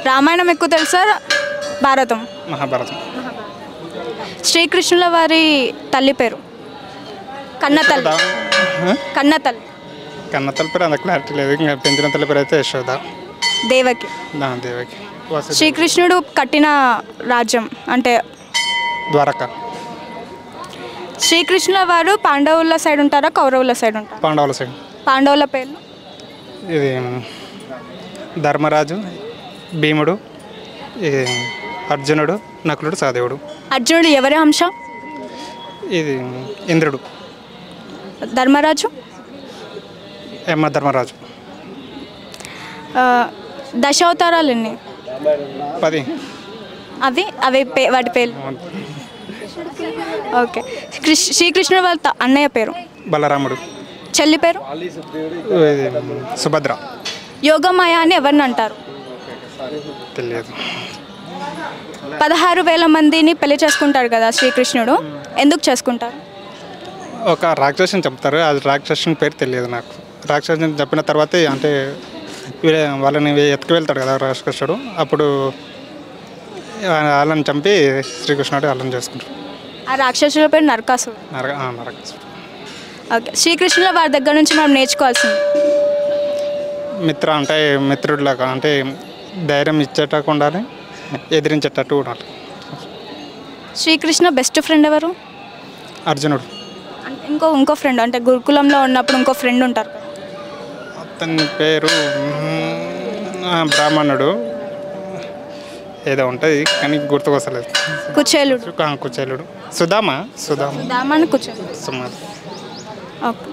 రామాయణం ఎక్కువ తెలుసా భారతం? మహాభారతం. శ్రీకృష్ణుల వారి తల్లి పేరు? కన్నతల్లి. కన్నతల్లి. కన్నతల్లి పేరు అంత క్లారిటీ లేదు. ఇంకా పెంచిన తల్లి పేరు అయితే యశోద. దేవకి. దేవకి. శ్రీకృష్ణుడు కట్టిన రాజ్యం అంటే ద్వారక. శ్రీకృష్ణుల వారు పాండవుల సైడ్ ఉంటారా కౌరవుల సైడ్ ఉంటారా? పాండవుల సైడ్. పాండవుల పేర్లు? ఇది ధర్మరాజు, భీముడు, ఇది అర్జునుడు, నకులుడు, సహదేవుడు. అర్జునుడు ఎవరి అంశ? ఇది ఇంద్రుడు. ధర్మరాజు? ధర్మరాజు. దశావతారాలు ఎన్ని? 10. అవి అవి వాటి పేర్లు? ఓకే. శ్రీకృష్ణుడు వాళ్ళ అన్నయ్య పేరు? బలరాముడు. చెల్లి పేరు? సుభద్ర. యోగమాయ అని ఎవరిని అంటారు? తెలియదు. 16,000 మందిని పెళ్లి చేసుకుంటారు కదా శ్రీకృష్ణుడు, ఎందుకు చేసుకుంటారు? ఒక రాక్షసుని చెప్తారు, అది రాక్షసుని పేరు తెలియదు నాకు. రాక్షసుని చెప్పిన తర్వాత అంటే వాళ్ళని ఎత్తుకు వెళ్తాడు కదా రాక్షసుడు, అప్పుడు వాళ్ళని చంపి శ్రీకృష్ణుడు వాళ్ళని చేసుకుంటారు. ఆ రాక్షసుల పేరు నరకాసుడు. నరకాసుడు. ఓకే. శ్రీకృష్ణుల వారి దగ్గర నుంచి మనం నేర్చుకోవాల్సింది మిత్ర అంటే మిత్రుడిలాగా అంటే ధైర్యం ఇచ్చేటట్టు ఉండాలి, ఎదిరించేటట్టు ఉండాలి. శ్రీకృష్ణ బెస్ట్ ఫ్రెండ్ ఎవరు? అర్జునుడు. ఇంకో ఫ్రెండ్ అంటే గురుకులంలో ఉన్నప్పుడు ఇంకో ఫ్రెండ్ ఉంటారు కదా, అతని పేరు బ్రాహ్మణుడు ఏదో ఉంటుంది కానీ గుర్తుకొస్తలేదు. కుచేలుడు. కుచేలుడు. సుధామ. కుచేలుడు. సుమారు. ఓకే.